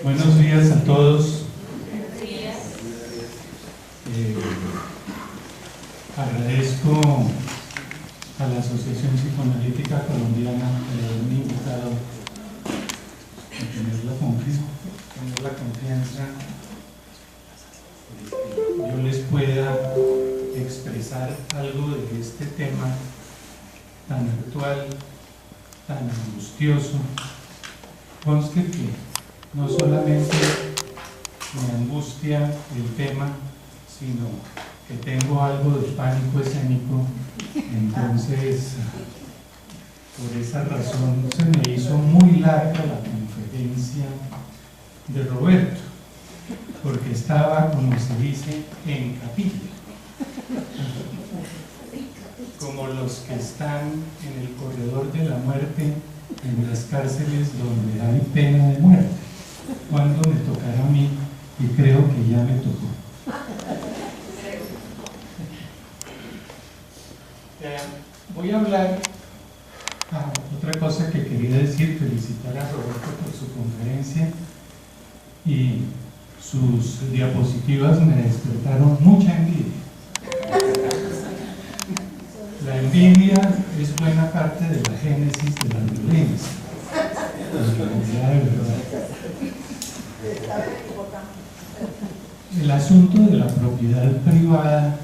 Buenos días a todos. Agradezco a la Asociación Psicoanalítica Colombiana por haberme invitado a tener la confianza de que yo les pueda expresar algo de este tema tan actual, tan angustioso. Conste que no solamente me angustia el tema, sino que tengo algo de pánico escénico. Entonces, por esa razón se me hizo muy larga la conferencia de Roberto, porque estaba, como se dice, en capilla, como los que están en el corredor de la muerte en las cárceles donde hay pena de muerte. Cuando me tocará a mí, y creo que ya me tocó. Voy a hablar, otra cosa que quería decir, felicitar a Roberto por su conferencia, y sus diapositivas me despertaron mucha envidia. La envidia es buena parte de la génesis de la violencia. El asunto de la propiedad privada,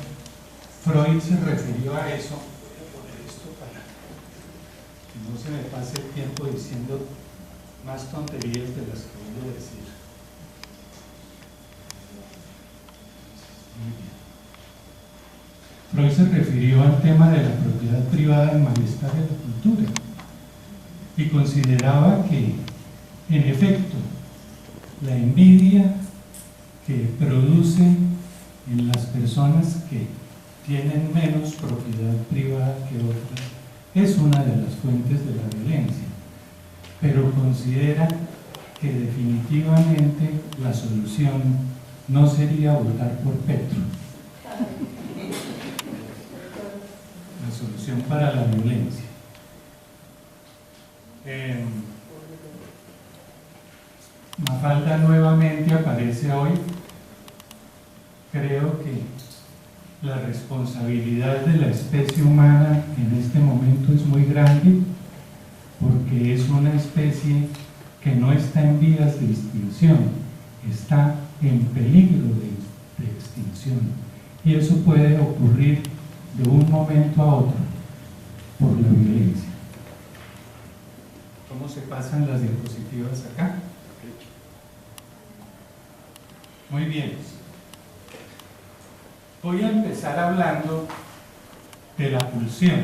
Freud se refirió a eso. Voy a poner esto para que no se me pase el tiempo diciendo más tonterías de las que voy a decir. Freud se refirió al tema de la propiedad privada en malestar de la cultura y consideraba que, en efecto, la envidia que produce en las personas que tienen menos propiedad privada que otras es una de las fuentes de la violencia, pero considera que definitivamente la solución no sería votar por Petro. La solución para la violencia. Mafalda nuevamente aparece hoy. Creo que la responsabilidad de la especie humana en este momento es muy grande, porque es una especie que no está en vías de extinción, está en peligro de extinción, y eso puede ocurrir de un momento a otro por la violencia. ¿Cómo se pasan las diapositivas acá? Muy bien. Voy a empezar hablando de la pulsión.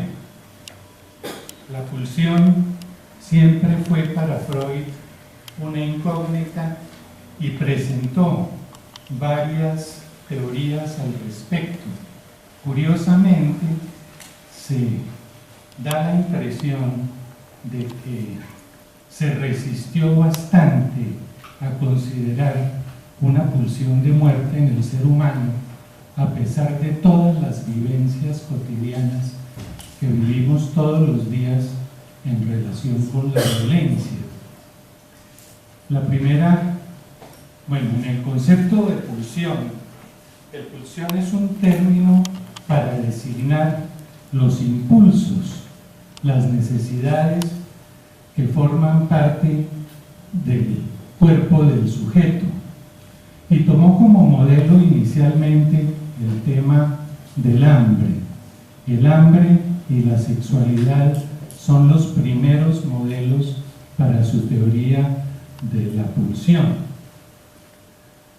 La pulsión siempre fue para Freud una incógnita y presentó varias teorías al respecto. Curiosamente, se da la impresión de que se resistió bastante a considerar una pulsión de muerte en el ser humano, a pesar de todas las vivencias cotidianas que vivimos todos los días en relación con la violencia. La primera, en el concepto de pulsión, el pulsión es un término para designar los impulsos, las necesidades que forman parte del cuerpo del sujeto, y tomó como modelo inicialmente el tema del hambre. El hambre y la sexualidad son los primeros modelos para su teoría de la pulsión.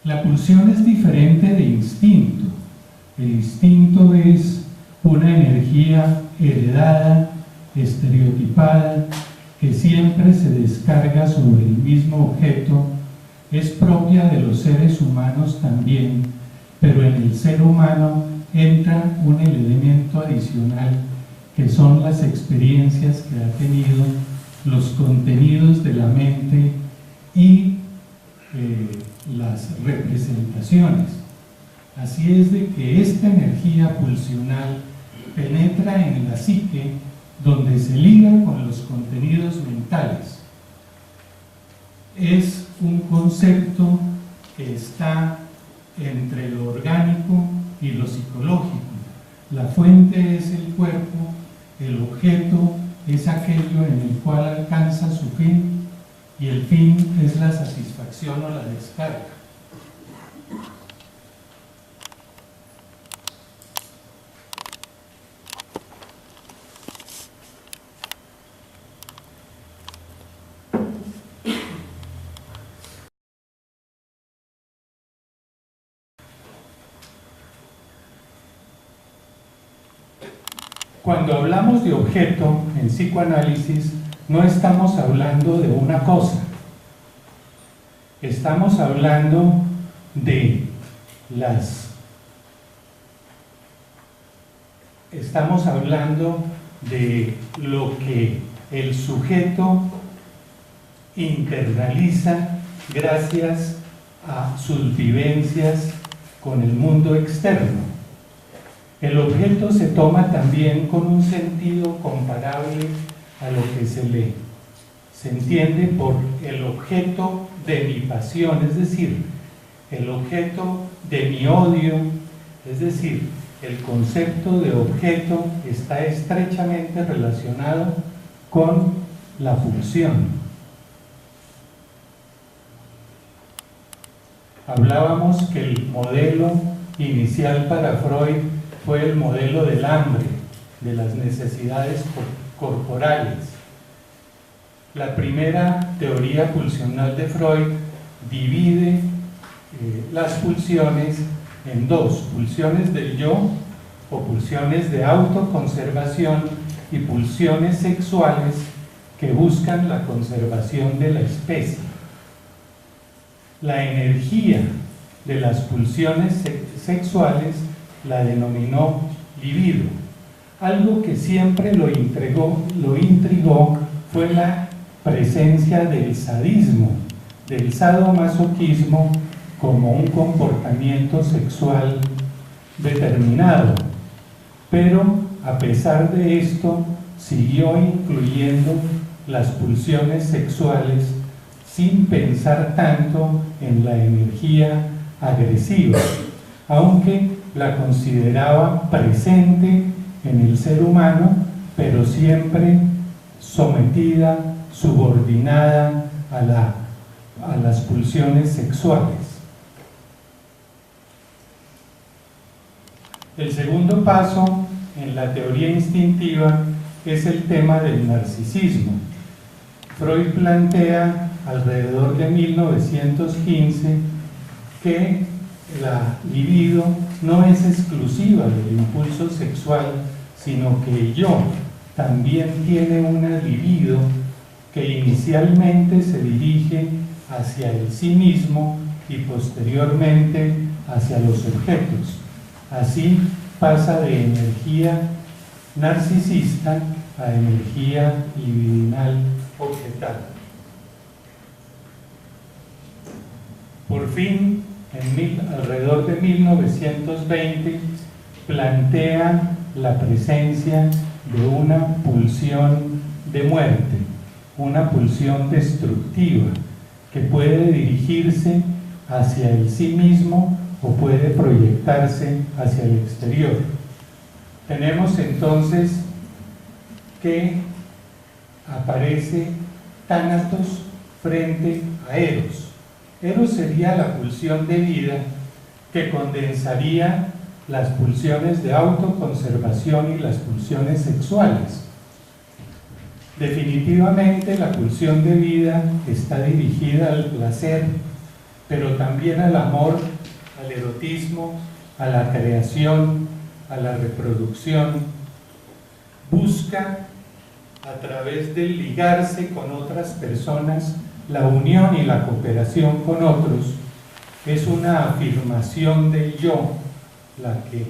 La pulsión es diferente de instinto. El instinto es una energía heredada, estereotipada, que siempre se descarga sobre el mismo objeto. Es propia de los seres humanos también, pero en el ser humano entra un elemento adicional, que son las experiencias que ha tenido, los contenidos de la mente y las representaciones. Así es de que esta energía pulsional penetra en la psique, donde se liga con los contenidos mentales. Es un concepto que está entre lo orgánico y lo psicológico. La fuente es el cuerpo, el objeto es aquello en el cual alcanza su fin y el fin es la satisfacción o la descarga. Cuando hablamos de objeto en psicoanálisis, no estamos hablando de una cosa. Estamos hablando de lo que el sujeto internaliza gracias a sus vivencias con el mundo externo. El objeto se toma también con un sentido comparable a lo que se entiende por el objeto de mi pasión, es decir, el objeto de mi odio, es decir, el concepto de objeto está estrechamente relacionado con la pulsión. Hablábamos que el modelo inicial para Freud fue el modelo del hambre, de las necesidades corporales. La primera teoría pulsional de Freud divide las pulsiones en dos: pulsiones del yo o pulsiones de autoconservación y pulsiones sexuales que buscan la conservación de la especie. La energía de las pulsiones sexuales la denominó libido. Algo que siempre lo intrigó fue la presencia del sadismo, del sadomasoquismo como un comportamiento sexual determinado. Pero a pesar de esto, siguió incluyendo las pulsiones sexuales sin pensar tanto en la energía agresiva, aunque la consideraba presente en el ser humano, pero siempre sometida, subordinada a las pulsiones sexuales. El segundo paso en la teoría instintiva es el tema del narcisismo. Freud plantea alrededor de 1915 que la libido no es exclusiva del impulso sexual, sino que el yo también tiene una libido que inicialmente se dirige hacia el sí mismo y posteriormente hacia los objetos. Así pasa de energía narcisista a energía libidinal objetal. Por fin, alrededor de 1920, plantea la presencia de una pulsión de muerte, una pulsión destructiva que puede dirigirse hacia el sí mismo o puede proyectarse hacia el exterior. Tenemos entonces que aparece Tánatos frente a Eros. Eros sería la pulsión de vida que condensaría las pulsiones de autoconservación y las pulsiones sexuales. Definitivamente la pulsión de vida está dirigida al placer, pero también al amor, al erotismo, a la creación, a la reproducción. Busca, a través de ligarse con otras personas, la unión y la cooperación con otros. Es una afirmación del yo la que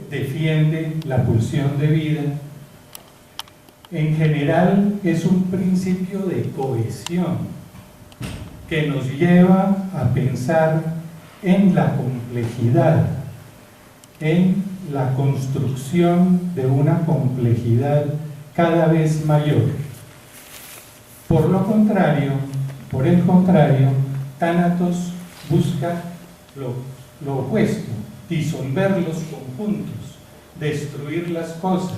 defiende la pulsión de vida. En general es un principio de cohesión que nos lleva a pensar en la complejidad, en la construcción de una complejidad cada vez mayor. Por lo contrario, Por el contrario, Thanatos busca lo opuesto, disolver los conjuntos, destruir las cosas.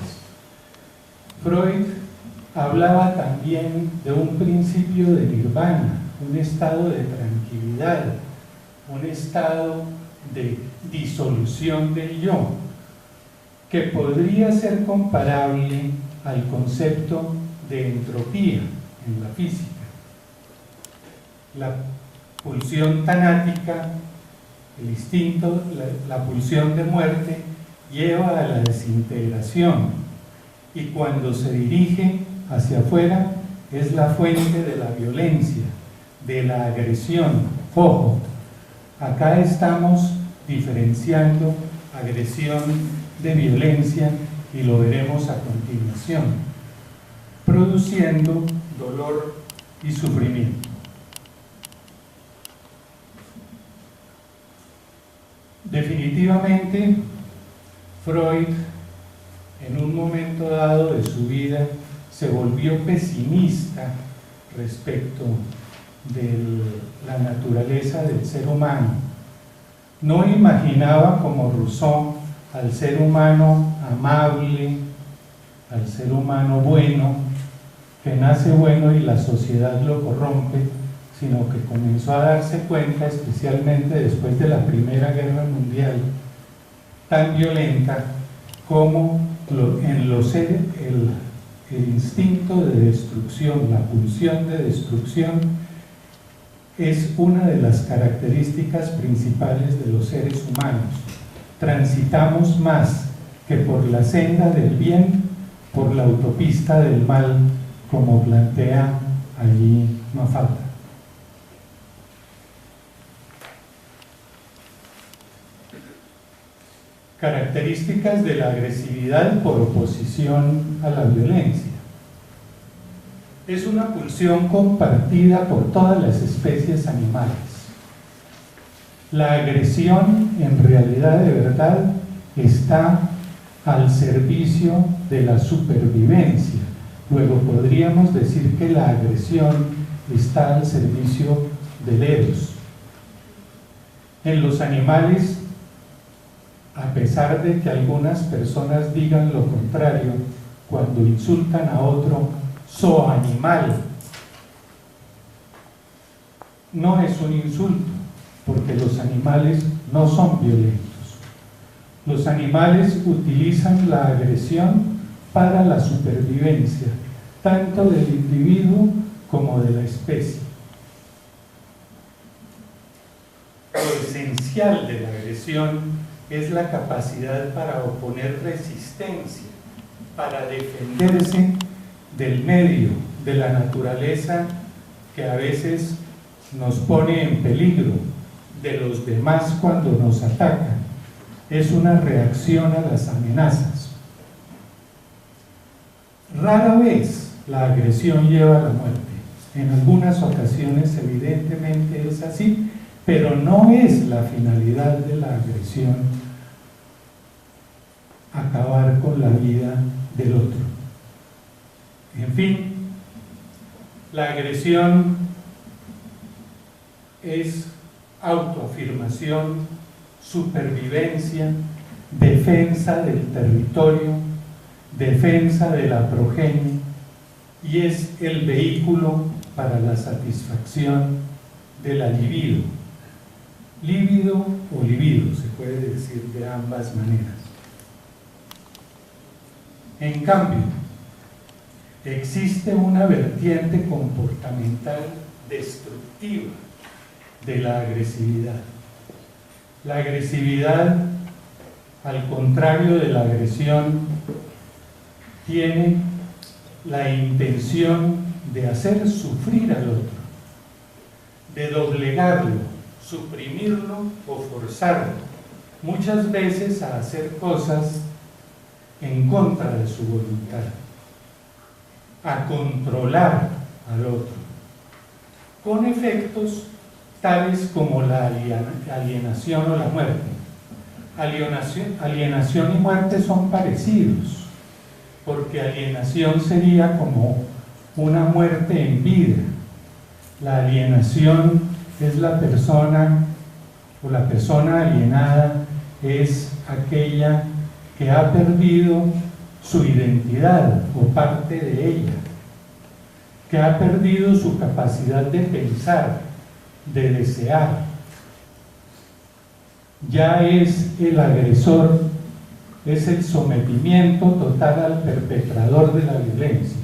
Freud hablaba también de un principio de nirvana, un estado de tranquilidad, un estado de disolución del yo, que podría ser comparable al concepto de entropía en la física. La pulsión tanática, el instinto, la pulsión de muerte, lleva a la desintegración, y cuando se dirige hacia afuera es la fuente de la violencia, de la agresión. Ojo, acá estamos diferenciando agresión de violencia, y lo veremos a continuación, produciendo dolor y sufrimiento. Definitivamente, Freud, en un momento dado de su vida, se volvió pesimista respecto de la naturaleza del ser humano. No imaginaba, como Rousseau, al ser humano amable, al ser humano bueno, que nace bueno y la sociedad lo corrompe, sino que comenzó a darse cuenta, especialmente después de la Primera Guerra Mundial, tan violenta, como en los seres el instinto de destrucción, la pulsión de destrucción, es una de las características principales de los seres humanos. Transitamos más que por la senda del bien, por la autopista del mal, como plantea allí Mafalda. Características de la agresividad por oposición a la violencia. Es una pulsión compartida por todas las especies animales. La agresión, en realidad, de verdad, está al servicio de la supervivencia. Luego podríamos decir que la agresión está al servicio del eros. En los animales, a pesar de que algunas personas digan lo contrario, cuando insultan a otro, "so animal", no es un insulto, porque los animales no son violentos. Los animales utilizan la agresión para la supervivencia, tanto del individuo como de la especie. Lo esencial de la agresión es la capacidad para oponer resistencia, para defenderse del medio, de la naturaleza que a veces nos pone en peligro, de los demás cuando nos atacan. Es una reacción a las amenazas. Rara vez la agresión lleva a la muerte. En algunas ocasiones evidentemente es así, pero no es la finalidad de la agresión acabar con la vida del otro. En fin, la agresión es autoafirmación, supervivencia, defensa del territorio, defensa de la progenie, y es el vehículo para la satisfacción de la libido. Líbido o libido, se puede decir de ambas maneras. En cambio, existe una vertiente comportamental destructiva de la agresividad. La agresividad, al contrario de la agresión, tiene la intención de hacer sufrir al otro, de doblegarlo, suprimirlo o forzarlo, muchas veces a hacer cosas en contra de su voluntad, a controlar al otro, con efectos tales como la alienación o la muerte. Alienación y muerte son parecidos, porque alienación sería como una muerte en vida, La alienación es la persona, o la persona alienada es aquella que ha perdido su identidad o parte de ella, que ha perdido su capacidad de pensar, de desear. Ya es el agresor, es el sometimiento total al perpetrador de la violencia.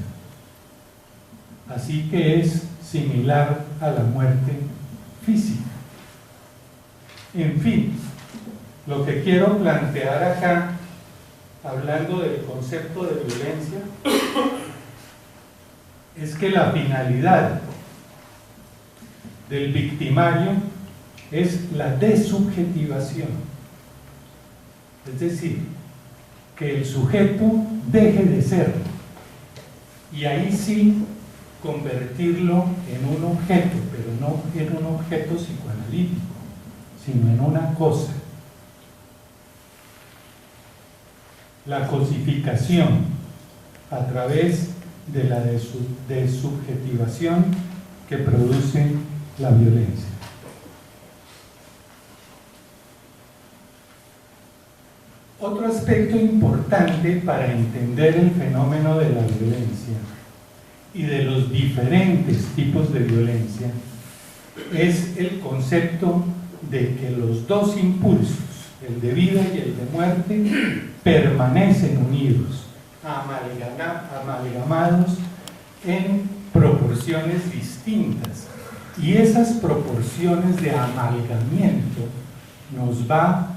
Así que es similar a la muerte física. En fin, lo que quiero plantear acá, hablando del concepto de violencia, es que la finalidad del victimario es la desubjetivación, es decir, que el sujeto deje de ser, y ahí sí convertirlo en un objeto, pero no en un objeto psicoanalítico, sino en una cosa. La cosificación a través de la desubjetivación que produce la violencia. Otro aspecto importante para entender el fenómeno de la violencia y de los diferentes tipos de violencia es el concepto de que los dos impulsos, el de vida y el de muerte, permanecen unidos, amalgamados en proporciones distintas, y esas proporciones de amalgamiento nos va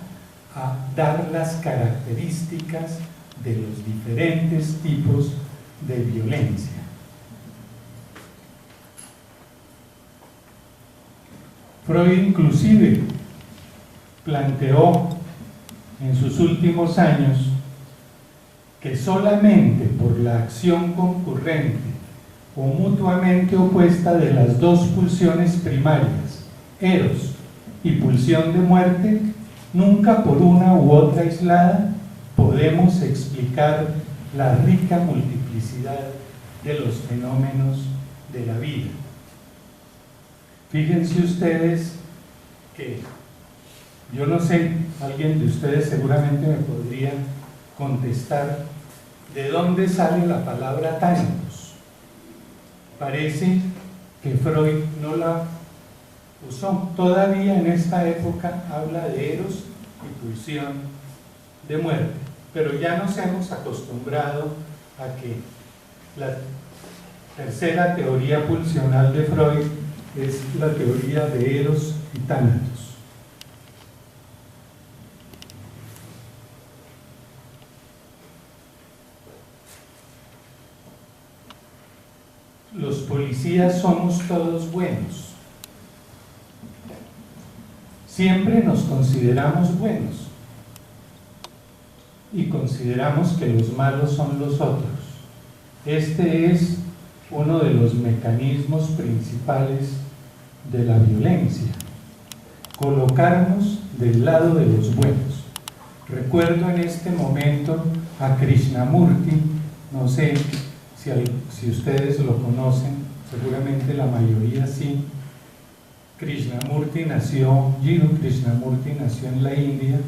a dar las características de los diferentes tipos de violencia. Freud inclusive planteó en sus últimos años que solamente por la acción concurrente o mutuamente opuesta de las dos pulsiones primarias, eros y pulsión de muerte, nunca por una u otra aislada podemos explicar la rica multiplicidad de los fenómenos de la vida. Fíjense ustedes que, yo no sé, alguien de ustedes seguramente me podría contestar de dónde sale la palabra tánicos. Parece que Freud no la usó. Todavía en esta época habla de eros y pulsión de muerte, pero ya nos hemos acostumbrado a que la tercera teoría pulsional de Freud es la teoría de eros y tánatos. Los policías somos todos buenos. Siempre nos consideramos buenos y consideramos que los malos son los otros. Este es uno de los mecanismos principales de la violencia, colocarnos del lado de los buenos. Recuerdo en este momento a Krishnamurti, no sé si ustedes lo conocen, seguramente la mayoría sí. Krishnamurti nació en la India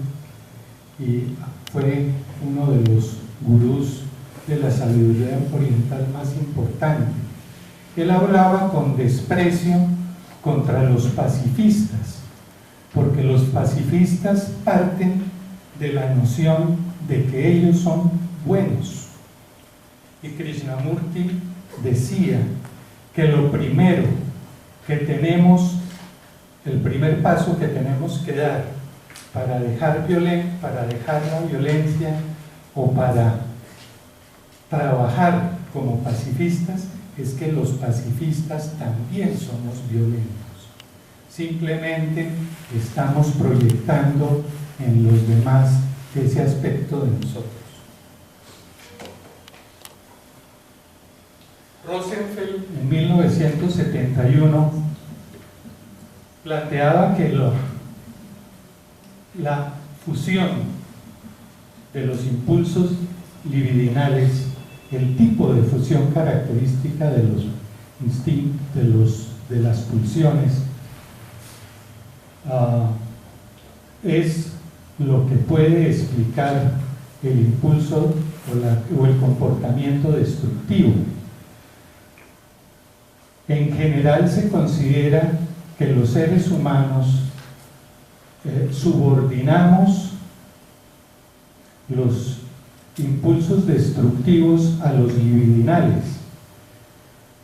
y fue uno de los gurús de la sabiduría oriental más importante. Él hablaba con desprecio contra los pacifistas, porque los pacifistas parten de la noción de que ellos son buenos. Y Krishnamurti decía que lo primero que tenemos, el primer paso que tenemos que dar para dejar la violencia o para trabajar como pacifistas es que los pacifistas también somos violentos. Simplemente estamos proyectando en los demás ese aspecto de nosotros. Rosenfeld en 1971 planteaba que la fusión de los impulsos libidinales, el tipo de fusión característica de los de las pulsiones es lo que puede explicar el impulso o el comportamiento destructivo. En general se considera que los seres humanos subordinamos los impulsos destructivos a los libidinales,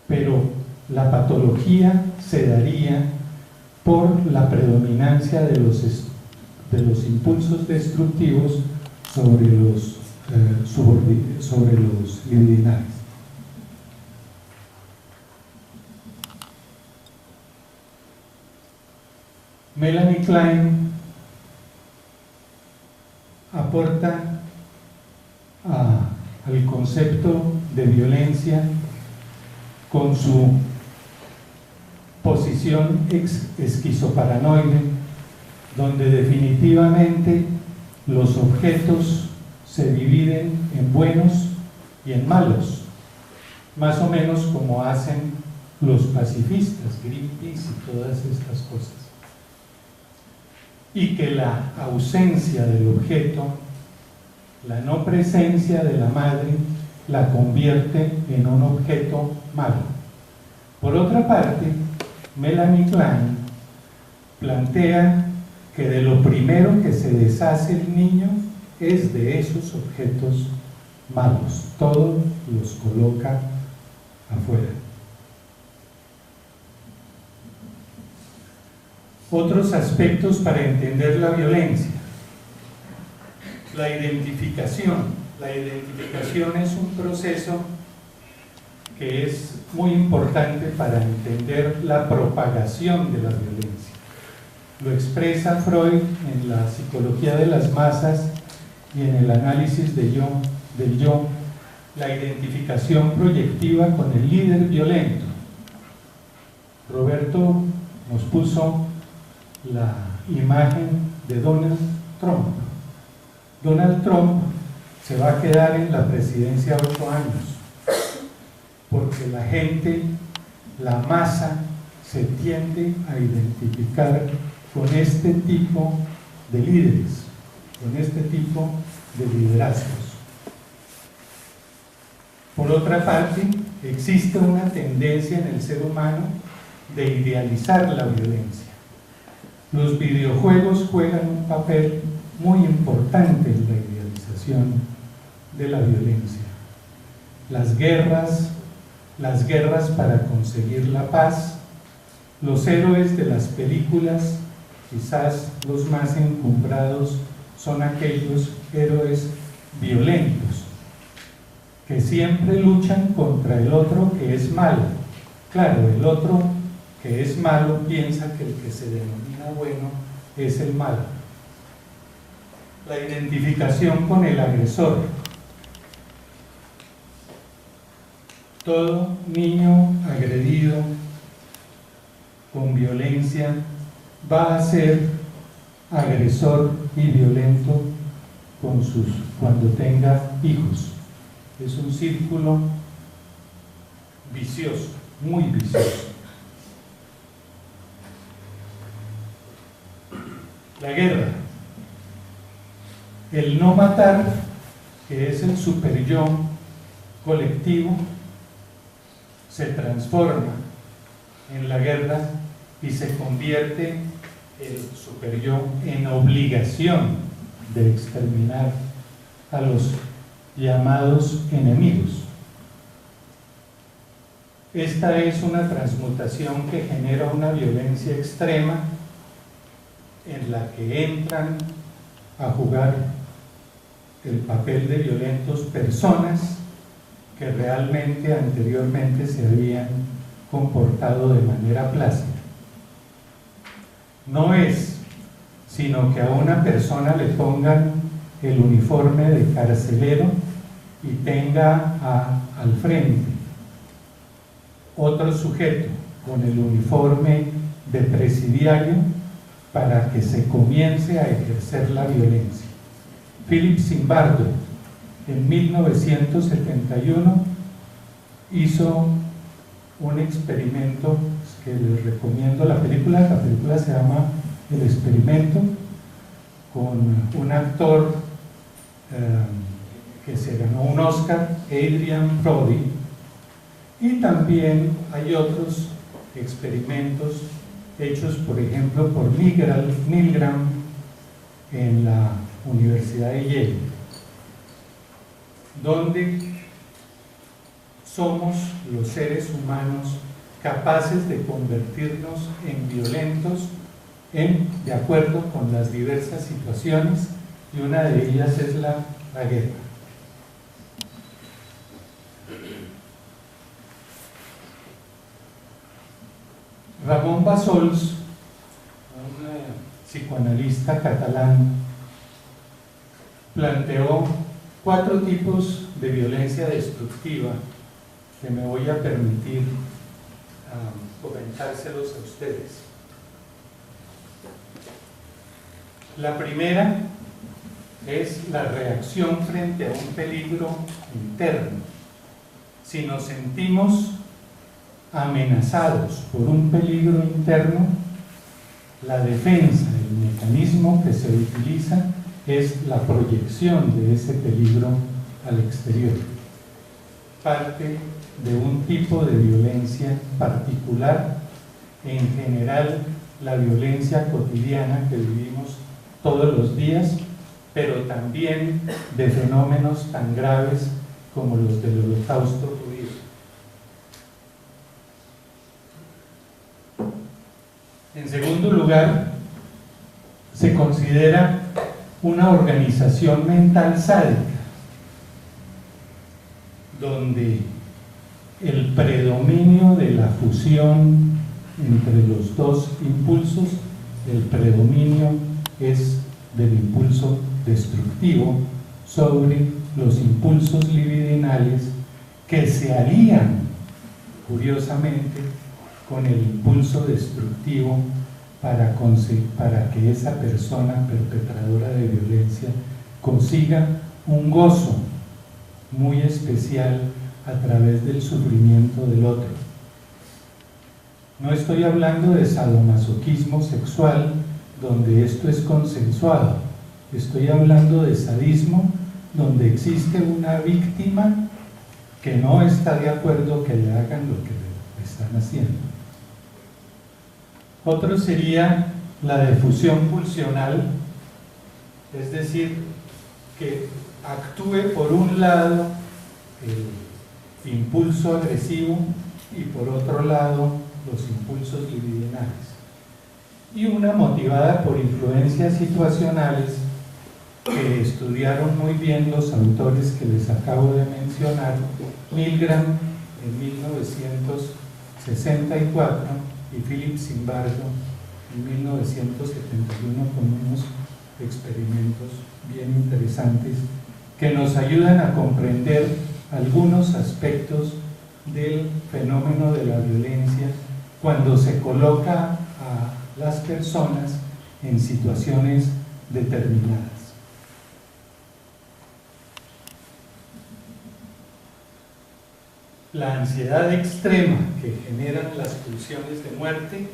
pero la patología se daría por la predominancia de los impulsos destructivos sobre los libidinales. Melanie Klein aporta al concepto de violencia con su posición esquizoparanoide, donde definitivamente los objetos se dividen en buenos y en malos, más o menos como hacen los pacifistas, Greenpeace y todas estas cosas. Y que la ausencia del objeto, la no presencia de la madre, la convierte en un objeto malo. Por otra parte, Melanie Klein plantea que de lo primero que se deshace el niño es de esos objetos malos, todos los coloca afuera. Otros aspectos para entender la violencia. La identificación. La identificación es un proceso que es muy importante para entender la propagación de la violencia. Lo expresa Freud en la psicología de las masas y en el análisis del yo, la identificación proyectiva con el líder violento. Roberto nos puso la imagen de Donald Trump. Donald Trump se va a quedar en la presidencia 8 años, porque la gente, la masa, se tiende a identificar con este tipo de líderes, con este tipo de liderazgos. Por otra parte, existe una tendencia en el ser humano de idealizar la violencia. Los videojuegos juegan un papel muy importante en la idealización de la violencia. Las guerras para conseguir la paz, los héroes de las películas, quizás los más encumbrados, son aquellos héroes violentos, que siempre luchan contra el otro que es malo. Claro, el otro que es malo piensa que el que se denomina bueno es el malo. La identificación con el agresor. Todo niño agredido con violencia va a ser agresor y violento cuando tenga hijos. Es un círculo vicioso, muy vicioso. La guerra. El no matar, que es el superyo colectivo, se transforma en la guerra y se convierte el superyo en obligación de exterminar a los llamados enemigos. Esta es una transmutación que genera una violencia extrema en la que entran a jugar el papel de violentos personas que realmente anteriormente se habían comportado de manera plácida. No es sino que a una persona le pongan el uniforme de carcelero y tenga al frente otro sujeto con el uniforme de presidiario para que se comience a ejercer la violencia. Philip Zimbardo, en 1971, hizo un experimento que les recomiendo la película se llama El Experimento, con un actor que se ganó un Oscar, Adrien Brody, y también hay otros experimentos hechos, por ejemplo, por Milgram en la Universidad de Yale, donde somos los seres humanos capaces de convertirnos en violentos de acuerdo con las diversas situaciones, y una de ellas es la guerra. Ramon Bassols, un psicoanalista catalán, planteó 4 tipos de violencia destructiva que me voy a permitir comentárselos a ustedes. La primera es la reacción frente a un peligro interno. Si nos sentimos amenazados por un peligro interno, la defensa, el mecanismo que se utiliza es la proyección de ese peligro al exterior. Parte de un tipo de violencia particular, en general la violencia cotidiana que vivimos todos los días, pero también de fenómenos tan graves como los del Holocausto judío. En segundo lugar, se considera una organización mental sádica, donde el predominio de la fusión entre los dos impulsos, el predominio es del impulso destructivo sobre los impulsos libidinales, que se alían, curiosamente, con el impulso destructivo para que esa persona perpetradora de violencia consiga un gozo muy especial a través del sufrimiento del otro. No estoy hablando de sadomasoquismo sexual, donde esto es consensuado. Estoy hablando de sadismo, donde existe una víctima que no está de acuerdo que le hagan lo que le están haciendo. Otro sería la difusión pulsional, es decir, que actúe por un lado el impulso agresivo y por otro lado los impulsos libidinales. Y una motivada por influencias situacionales, que estudiaron muy bien los autores que les acabo de mencionar, Milgram en 1964 y Philip Zimbardo en 1971, con unos experimentos bien interesantes que nos ayudan a comprender algunos aspectos del fenómeno de la violencia cuando se coloca a las personas en situaciones determinadas. La ansiedad extrema que generan las pulsiones de muerte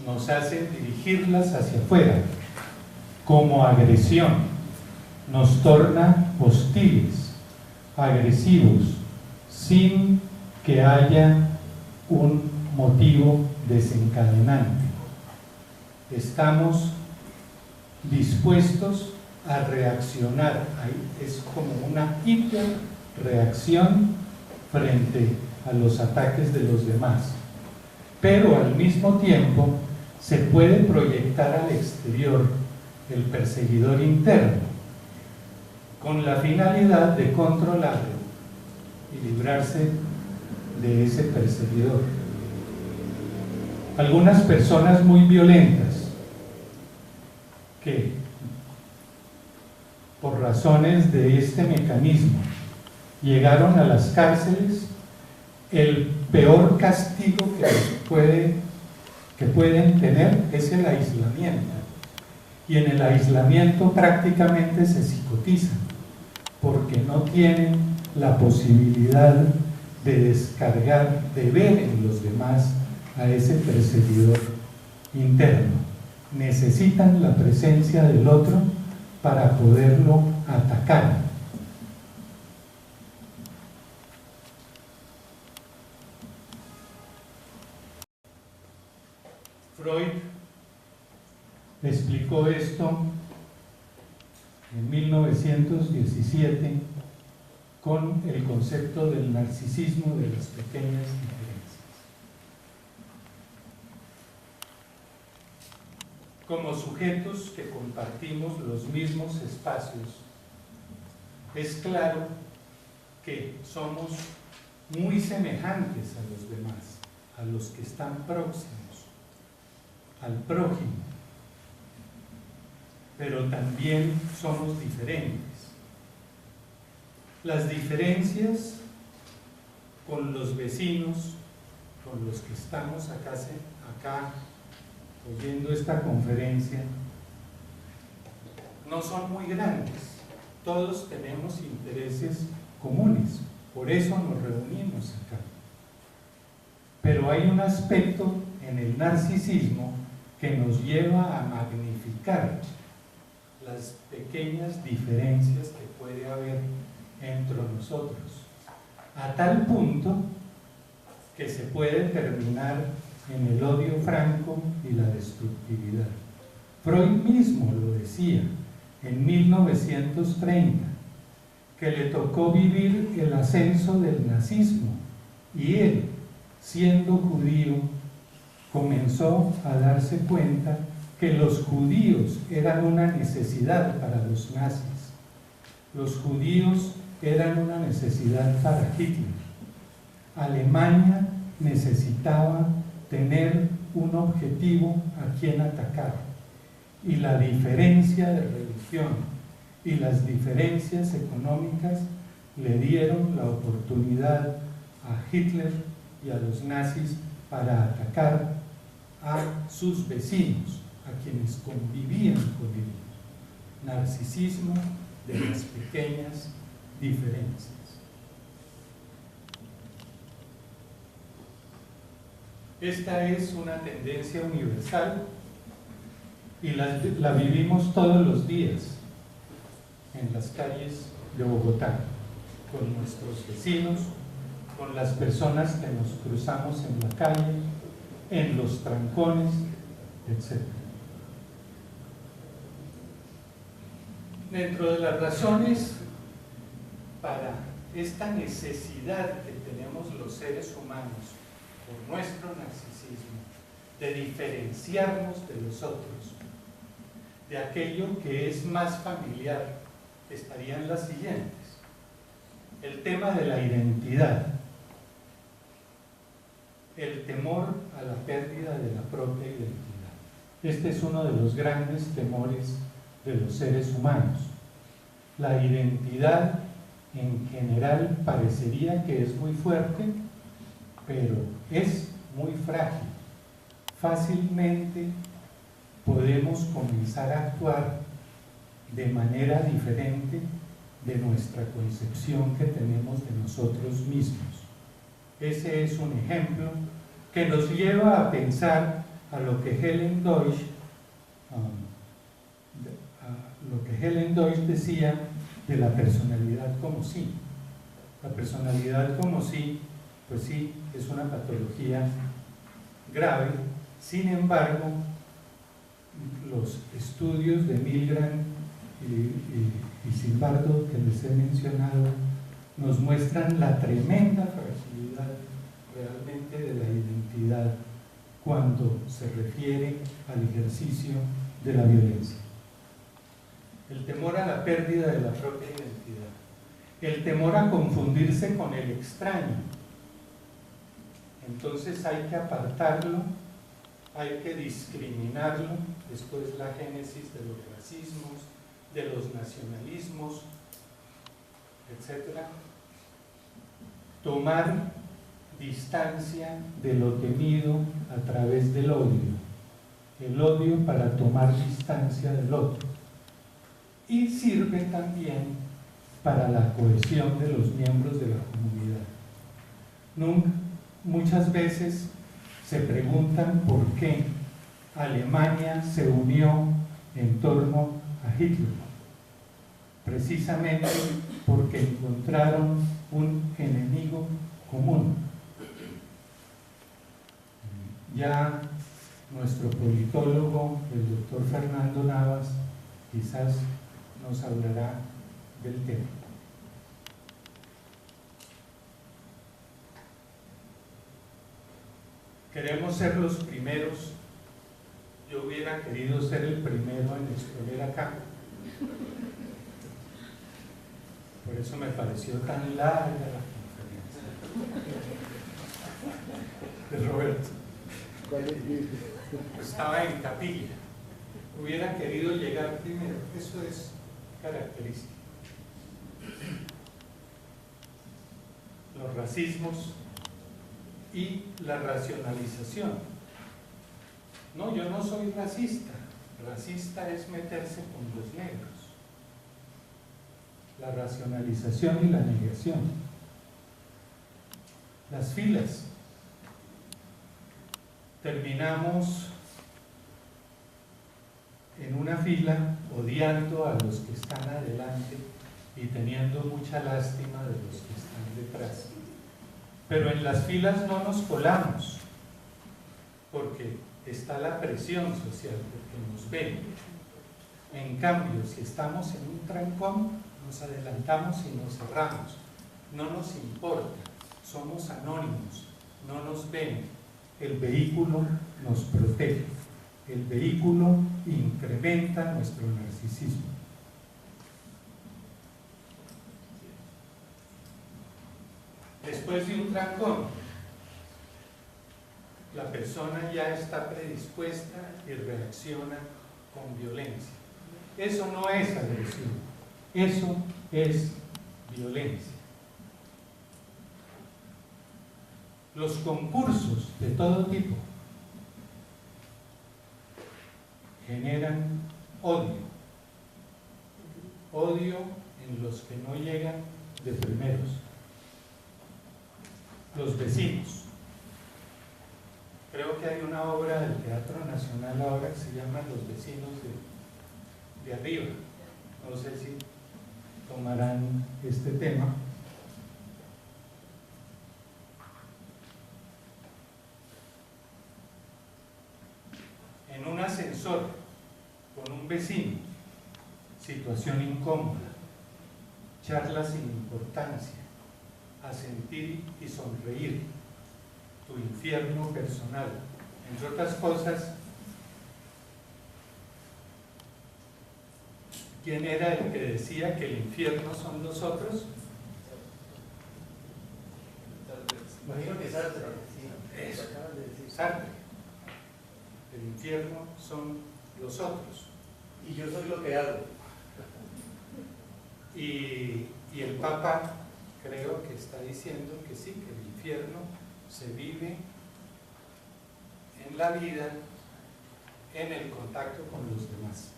nos hace dirigirlas hacia afuera como agresión, nos torna hostiles, agresivos, sin que haya un motivo desencadenante. Estamos dispuestos a reaccionar, ahí es como una hiperreacción frente a los ataques de los demás, pero al mismo tiempo se puede proyectar al exterior el perseguidor interno con la finalidad de controlarlo y librarse de ese perseguidor. Algunas personas muy violentas que por razones de este mecanismo llegaron a las cárceles, el peor castigo que pueden tener es el aislamiento, y en el aislamiento prácticamente se psicotizan porque no tienen la posibilidad de descargar, de ver en los demás a ese perseguidor interno. Necesitan la presencia del otro para poderlo atacar. Freud explicó esto en 1917 con el concepto del narcisismo de las pequeñas diferencias. Como sujetos que compartimos los mismos espacios, es claro que somos muy semejantes a los demás, a los que están próximos, al prójimo, pero también somos diferentes. Las diferencias con los vecinos, con los que estamos acá oyendo esta conferencia, no son muy grandes. Todos tenemos intereses comunes, por eso nos reunimos acá. Pero hay un aspecto en el narcisismo que nos lleva a magnificar las pequeñas diferencias que puede haber entre nosotros, a tal punto que se puede terminar en el odio franco y la destructividad. Freud mismo lo decía en 1930, que le tocó vivir el ascenso del nazismo, y él, siendo judío, comenzó a darse cuenta que los judíos eran una necesidad para los nazis. Los judíos eran una necesidad para Hitler. Alemania necesitaba tener un objetivo a quien atacar, y la diferencia de religión y las diferencias económicas le dieron la oportunidad a Hitler y a los nazis para atacar a sus vecinos, a quienes convivían con ellos. Narcisismo de las pequeñas diferencias. Esta es una tendencia universal y la vivimos todos los días en las calles de Bogotá, con nuestros vecinos, con las personas que nos cruzamos en la calle, en los trancones, etc. Dentro de las razones para esta necesidad que tenemos los seres humanos por nuestro narcisismo de diferenciarnos de los otros, de aquello que es más familiar, estarían las siguientes. El tema de la identidad, el temor a la pérdida de la propia identidad. Este es uno de los grandes temores de los seres humanos. La identidad en general parecería que es muy fuerte, pero es muy frágil. Fácilmente podemos comenzar a actuar de manera diferente de nuestra concepción que tenemos de nosotros mismos. Ese es un ejemplo que nos lleva a pensar a lo que Helen Deutsch decía de la personalidad como sí. La personalidad como sí, pues sí, es una patología grave. Sin embargo, los estudios de Milgram y Zimbardo que les he mencionado nos muestran la tremenda fragilidad realmente de la identidad cuando se refiere al ejercicio de la violencia. El temor a la pérdida de la propia identidad, el temor a confundirse con el extraño. Entonces hay que apartarlo, hay que discriminarlo. Después la génesis de los racismos, de los nacionalismos, etc. Tomar distancia de lo temido a través del odio. El odio para tomar distancia del otro. Y sirve también para la cohesión de los miembros de la comunidad. Muchas veces se preguntan por qué Alemania se unió en torno a Hitler. Precisamente porque encontraron un enemigo común. Ya nuestro politólogo, el doctor Fernando Navas, quizás nos hablará del tema. Queremos ser los primeros. Yo hubiera querido ser el primero en exponer acá. Por eso me pareció tan larga la conferencia de Roberto. Estaba en capilla. Hubiera querido llegar primero. Eso es característico. Los racismos y la racionalización. No, yo no soy racista. Racista es meterse con los negros. La racionalización y la negación. Las filas. Terminamos en una fila odiando a los que están adelante y teniendo mucha lástima de los que están detrás. Pero en las filas no nos colamos, porque está la presión social, porque nos ven. En cambio, si estamos en un trancón, nos adelantamos y nos cerramos. No nos importa, somos anónimos, no nos ven. El vehículo nos protege. El vehículo incrementa nuestro narcisismo. Después de un trancón, la persona ya está predispuesta y reacciona con violencia. Eso no es agresión, eso es violencia. Los concursos de todo tipo generan odio en los que no llegan de primeros. Los vecinos. Creo que hay una obra del Teatro Nacional ahora que se llama Los vecinos de arriba. No sé si tomarán este tema. En un ascensor con un vecino, situación incómoda, charla sin importancia, asentir y sonreír, tu infierno personal. Entre otras cosas, ¿quién era el que decía que el infierno son los otros? Imagino que Sartre. Eso, Sartre. El infierno son los otros. Y yo soy lo que hago. Y el Papa creo que está diciendo que sí, que el infierno se vive en la vida, en el contacto con los demás.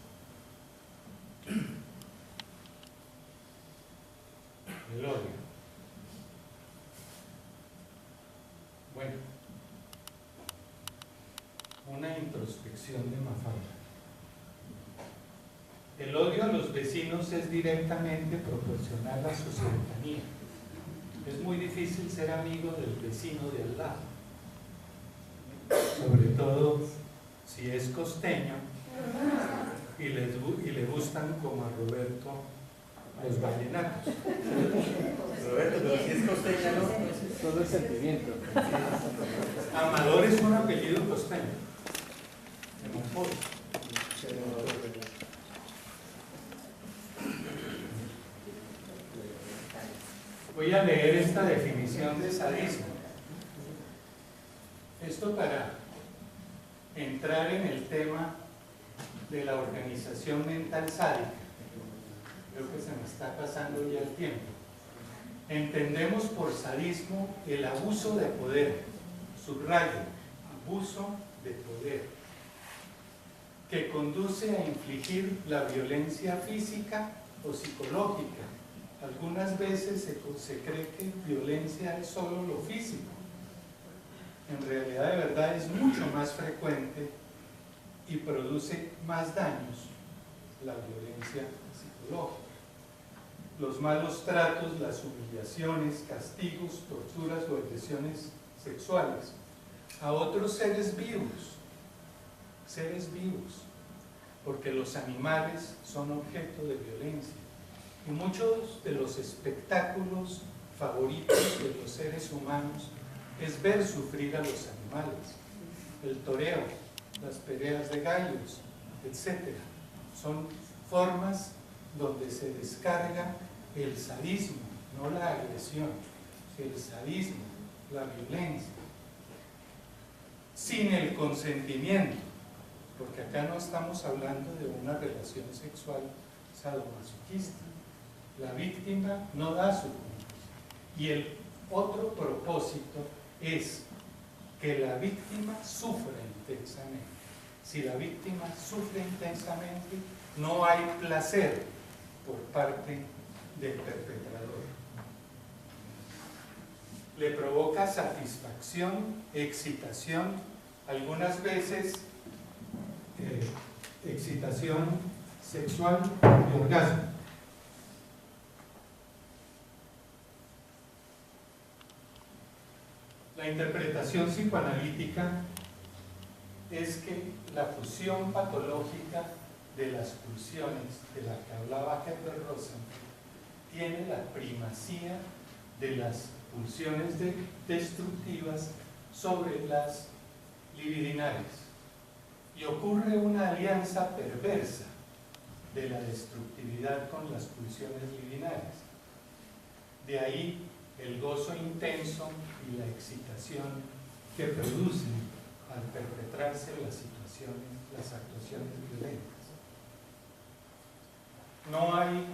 El odio. Bueno, una introspección de Mafalda. El odio a los vecinos es directamente proporcional a su cercanía. Es muy difícil ser amigo del vecino de al lado, sobre todo si es costeño y le gustan como a Roberto los vallenatos. Roberto, pero si es costeño, ¿no? Todo es sentimiento. Amador es un apellido costeño. De Monfort. Voy a leer esta definición de sadismo. Esto para entrar en el tema de la organización mental sádica. Creo que se me está pasando ya el tiempo. Entendemos por sadismo el abuso de poder, subrayo, abuso de poder, que conduce a infligir la violencia física o psicológica Algunas veces se cree que violencia es solo lo físico. En realidad, de verdad, es mucho más frecuente y produce más daños la violencia psicológica. Los malos tratos, las humillaciones, castigos, torturas o agresiones sexuales a otros seres vivos, porque los animales son objeto de violencia. Y muchos de los espectáculos favoritos de los seres humanos es ver sufrir a los animales. El toreo, las peleas de gallos, etc. Son formas donde se descarga el sadismo, no la agresión, el sadismo, la violencia, sin el consentimiento, porque acá no estamos hablando de una relación sexual sadomasoquista. La víctima no da su consentimiento. Y el otro propósito es que la víctima sufra intensamente. Si la víctima sufre intensamente, no hay placer por parte del perpetrador. Le provoca satisfacción, excitación, algunas veces excitación sexual y orgasmo. La interpretación psicoanalítica es que la fusión patológica de las pulsiones de la que hablaba Herbert Rosenfeld tiene la primacía de las pulsiones destructivas sobre las libidinales, y ocurre una alianza perversa de la destructividad con las pulsiones libidinales. De ahí el gozo intenso y la excitación que producen al perpetrarse las actuaciones violentas. No hay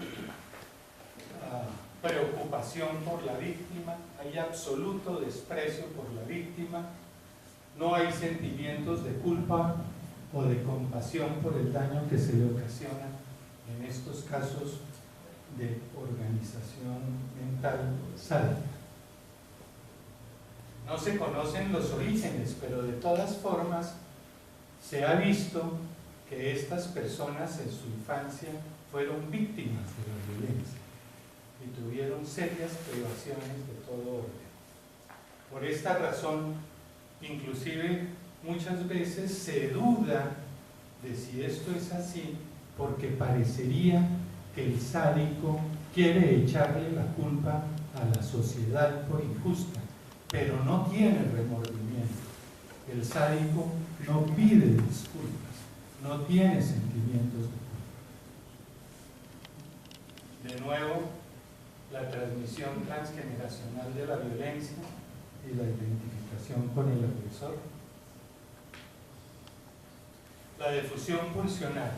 preocupación por la víctima, hay absoluto desprecio por la víctima, no hay sentimientos de culpa o de compasión por el daño que se le ocasiona en estos casos de organización mental sádica. No se conocen los orígenes, pero de todas formas se ha visto que estas personas en su infancia fueron víctimas de la violencia y tuvieron serias privaciones de todo orden. Por esta razón, inclusive muchas veces se duda de si esto es así, porque parecería que el sádico quiere echarle la culpa a la sociedad por injusta, pero no tiene remordimiento. El sádico no pide disculpas, no tiene sentimientos de culpa. De nuevo, la transmisión transgeneracional de la violencia y la identificación con el agresor. La difusión pulsional.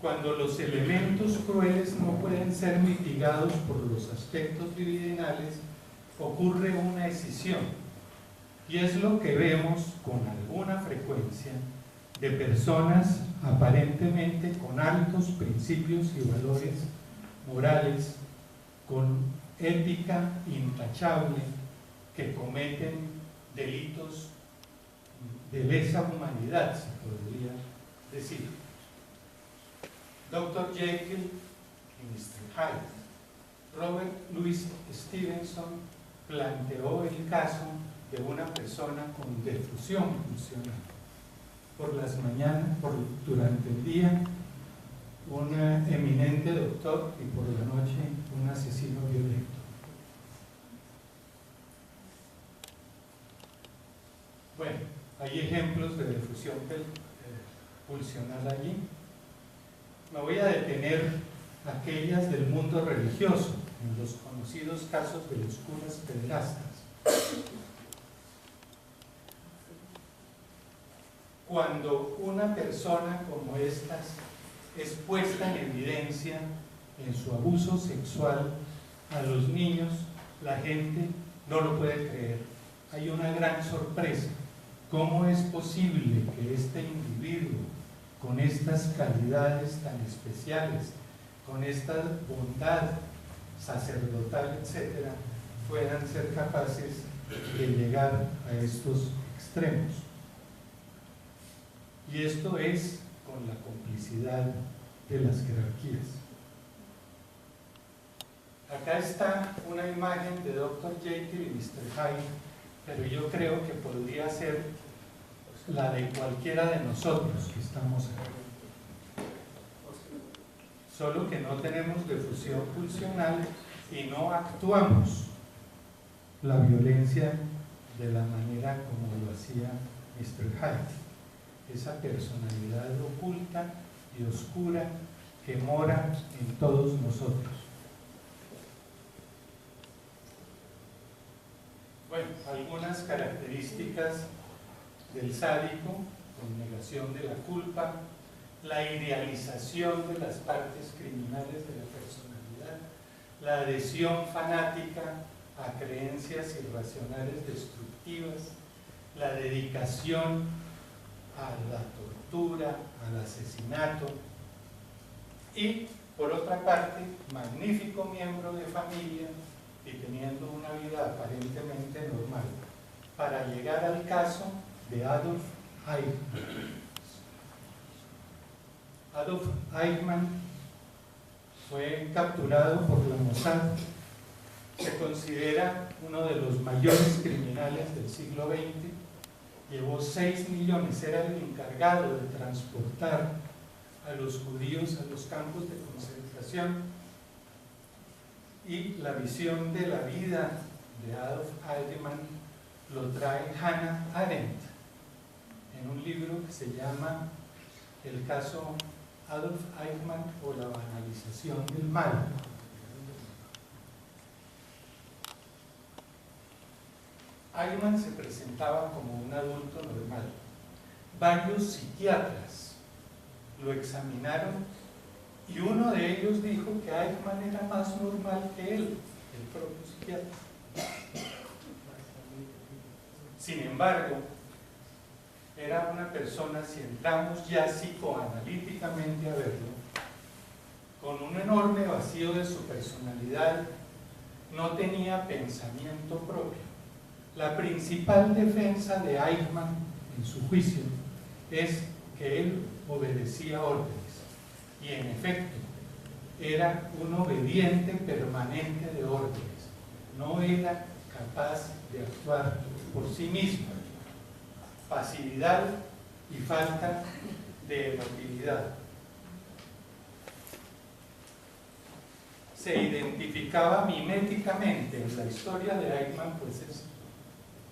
Cuando los elementos crueles no pueden ser mitigados por los aspectos libidinales, ocurre una escisión, y es lo que vemos con alguna frecuencia de personas aparentemente con altos principios y valores morales, con ética intachable, que cometen delitos de lesa humanidad, se podría decir. Dr. Jekyll y Mr. Hyde. Robert Louis Stevenson planteó el caso de una persona con defusión pulsional. Por las mañanas, durante el día, un eminente doctor, y por la noche un asesino violento. Bueno, hay ejemplos de difusión pulsional allí. Me voy a detener aquellas del mundo religioso, en los conocidos casos de los curas pederastas. Cuando una persona como estas es puesta en evidencia en su abuso sexual a los niños, la gente no lo puede creer. Hay una gran sorpresa. ¿Cómo es posible que este individuo, con estas calidades tan especiales, con esta bondad sacerdotal, etcétera, puedan ser capaces de llegar a estos extremos. Y esto es con la complicidad de las jerarquías. Acá está una imagen de Dr. Jekyll y Mr. Hyde, pero yo creo que podría ser la de cualquiera de nosotros que estamos acá. Solo que no tenemos defusión pulsional y no actuamos la violencia de la manera como lo hacía Mr. Hyde. Esa personalidad oculta y oscura que mora en todos nosotros. Bueno, algunas características del sádico: con negación de la culpa, la idealización de las partes criminales de la personalidad, la adhesión fanática a creencias irracionales destructivas, la dedicación a la tortura, al asesinato, y por otra parte, magnífico miembro de familia y teniendo una vida aparentemente normal, para llegar al caso de Adolf Eichmann. Adolf Eichmann fue capturado por la Mossad. Se considera uno de los mayores criminales del siglo XX. Llevó 6 millones, era el encargado de transportar a los judíos a los campos de concentración. Y la visión de la vida de Adolf Eichmann lo trae Hannah Arendt en un libro que se llama El caso Adolf Eichmann o la banalización del mal. Eichmann se presentaba como un adulto normal. Varios psiquiatras lo examinaron y uno de ellos dijo que Eichmann era más normal que él, el propio psiquiatra. Sin embargo, era una persona, si entramos ya psicoanalíticamente a verlo, con un enorme vacío de su personalidad, no tenía pensamiento propio. La principal defensa de Eichmann en su juicio es que él obedecía órdenes. Y en efecto, era un obediente permanente de órdenes. No era capaz de actuar por sí mismo. Pasividad y falta de emotividad. Se identificaba miméticamente. En la historia de Eichmann, pues es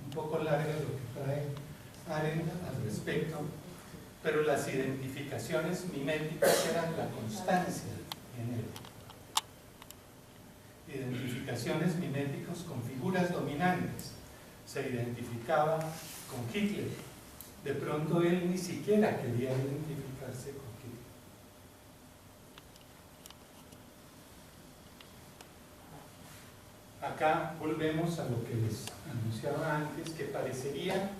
un poco larga lo que trae Arendt al respecto, pero las identificaciones miméticas eran la constancia en él. Identificaciones miméticas con figuras dominantes. Se identificaba con Hitler. De pronto él ni siquiera quería identificarse con Hitler. Acá volvemos a lo que les anunciaba antes, que parecería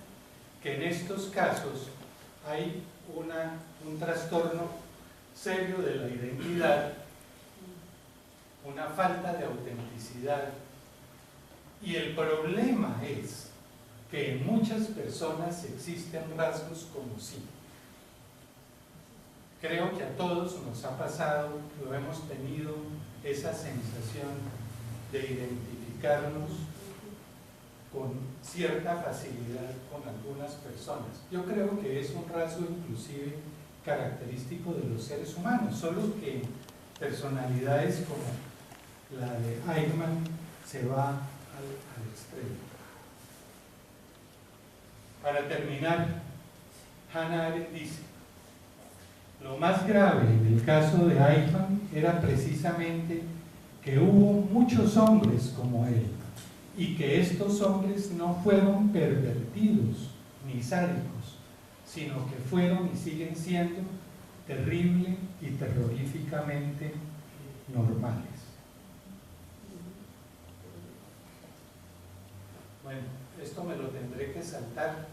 que en estos casos hay un trastorno serio de la identidad, una falta de autenticidad, y el problema es que en muchas personas existen rasgos como sí. Creo que a todos nos ha pasado, lo hemos tenido, esa sensación de identificarnos con cierta facilidad con algunas personas. Yo creo que es un rasgo inclusive característico de los seres humanos, solo que personalidades como la de Eichmann se va al extremo. Para terminar, Hannah Arendt dice: lo más grave en el caso de Eichmann era precisamente que hubo muchos hombres como él, y que estos hombres no fueron pervertidos ni sádicos, sino que fueron y siguen siendo terrible y terroríficamente normales. Bueno, esto me lo tendré que saltar.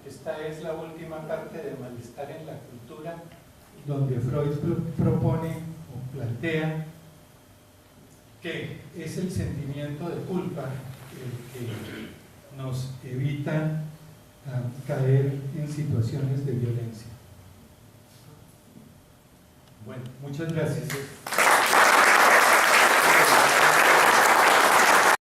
Esta es la última parte de Malestar en la Cultura, donde Freud propone o plantea que es el sentimiento de culpa el que nos evita caer en situaciones de violencia. Bueno, muchas gracias.